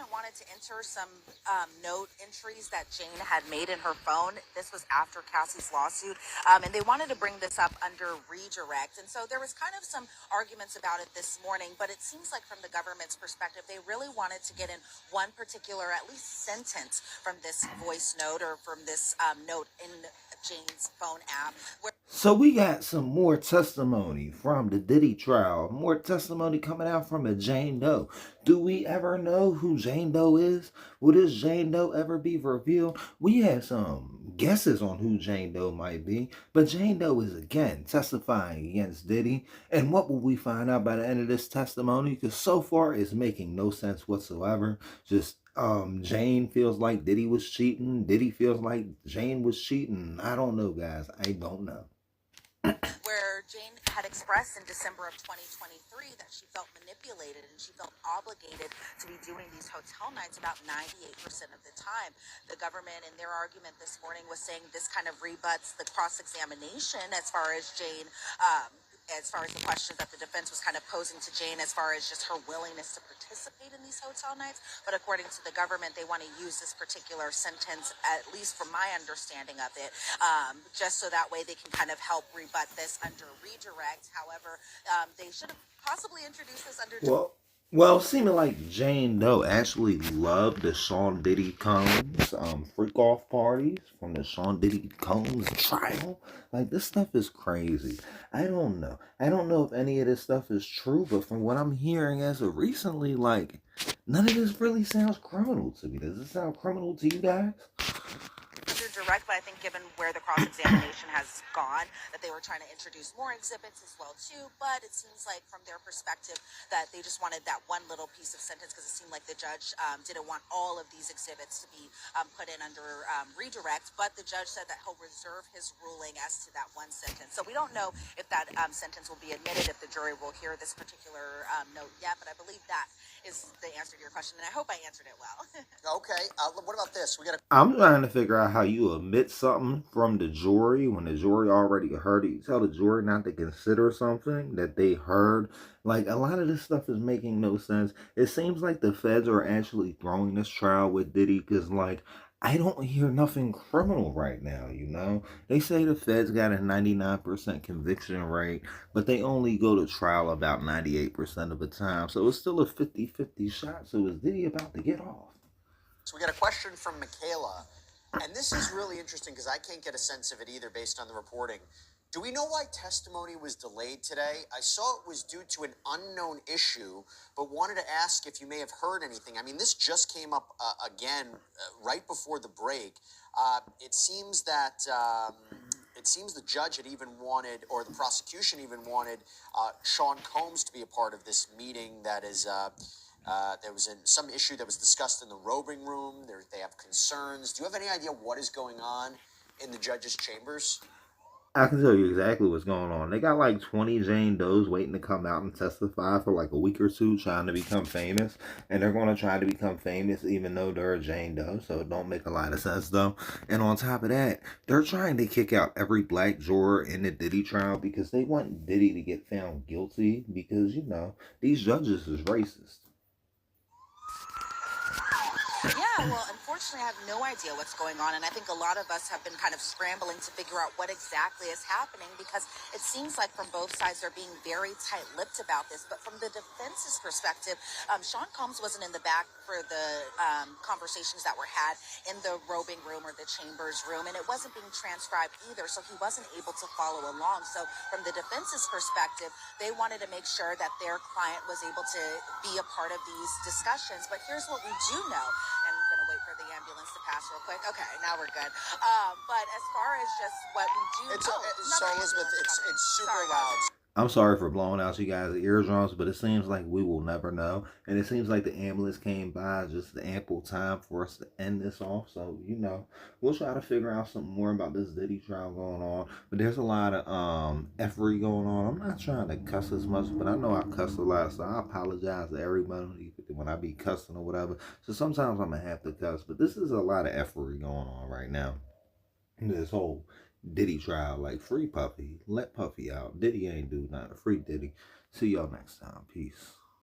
government wanted to enter some note entries that Jane had made in her phone. This was after Cassie's lawsuit, and they wanted to bring this up under redirect. And so there was kind of some arguments about it this morning, but it seems like from the government's perspective, they really wanted to get in one particular, at least sentence from this voice note or from this note in Jane's phone app. So we got some more testimony from the Diddy trial. More testimony coming out from a Jane Doe. Do we ever know who Jane Doe is? Will this Jane Doe ever be revealed? We have some guesses on who Jane Doe might be, but Jane Doe is again testifying against Diddy. And what will we find out by the end of this testimony? Because so far it's making no sense whatsoever. Just Jane feels like Diddy was cheating. Diddy feels like Jane was cheating. I don't know, guys. I don't know. Where Jane had expressed in December of 2023 that she felt manipulated and she felt obligated to be doing these hotel nights about 98% of the time. The government in their argument this morning was saying this kind of rebuts the cross-examination as far as Jane, as far as the questions that the defense was kind of posing to Jane as far as just her willingness to participate in these hotel nights. But according to the government, they want to use this particular sentence, at least from my understanding of it, just so that way they can kind of help rebut this under redirect. However, they should have possibly introduced this under... Well, seeming like Jane Doe actually loved the Sean Diddy Combs freak off parties from the Sean Diddy Combs trial. Like, this stuff is crazy. I don't know. I don't know if any of this stuff is true, but from what I'm hearing as of recently, like, none of this really sounds criminal to me. Does it sound criminal to you guys? Direct, but I think given where the cross-examination has gone, that they were trying to introduce more exhibits as well too, but it seems like from their perspective that they just wanted that one little piece of sentence because it seemed like the judge didn't want all of these exhibits to be put in under redirect, but the judge said that he'll reserve his ruling as to that one sentence. So we don't know if that sentence will be admitted, if the jury will hear this particular note yet, but I believe that is the answer to your question, and I hope I answered it well. Okay, what about this? I'm trying to figure out how you omit something from the jury when the jury already heard it. You tell the jury not to consider something that they heard. Like, a lot of this stuff is making no sense. It seems like the feds are actually throwing this trial with Diddy because, like, I don't hear nothing criminal right now, you know? They say the feds got a 99% conviction rate, but they only go to trial about 98% of the time. So it's still a 50-50 shot. So is Diddy about to get off? So we got a question from Michaela, and this is really interesting because I can't get a sense of it either based on the reporting. Do we know why testimony was delayed today? I saw it was due to an unknown issue, but wanted to ask if you may have heard anything. I mean, this just came up again right before the break. It seems that the judge had even wanted, or the prosecution even wanted, Sean Combs to be a part of this meeting that is... there was some issue that was discussed in the robing room. They have concerns. Do you have any idea what is going on in the judge's chambers? I can tell you exactly what's going on. They got like 20 Jane Does waiting to come out and testify for like a week or two trying to become famous. And they're going to try to become famous even though they're a Jane Doe. So it don't make a lot of sense though. And on top of that, they're trying to kick out every black juror in the Diddy trial because they want Diddy to get found guilty because, you know, these judges is racist. Yeah, well, unfortunately, I have no idea what's going on, and I think a lot of us have been kind of scrambling to figure out what exactly is happening because it seems like from both sides they're being very tight-lipped about this. But from the defense's perspective, Sean Combs wasn't in the back for the conversations that were had in the robing room or the chambers room, and it wasn't being transcribed either, so he wasn't able to follow along. So from the defense's perspective, they wanted to make sure that their client was able to be a part of these discussions. But here's what we do know. And I'm going to wait for the ambulance to pass real quick. Okay, now we're good. But as far as just what we do... So, Elizabeth, it's super loud. I'm sorry for blowing out you guys' eardrums, but it seems like we will never know. And it seems like the ambulance came by just the ample time for us to end this off. So, you know, we'll try to figure out something more about this Diddy trial going on. But there's a lot of effery going on. I'm not trying to cuss as much, but I know I cuss a lot. So I apologize to everybody when I be cussing or whatever. So sometimes I'm going to have to cuss. But this is a lot of effery going on right now. This whole Diddy trial, like, free Puffy, let Puffy out. Diddy ain't do nothing. Free Diddy. See y'all next time. Peace.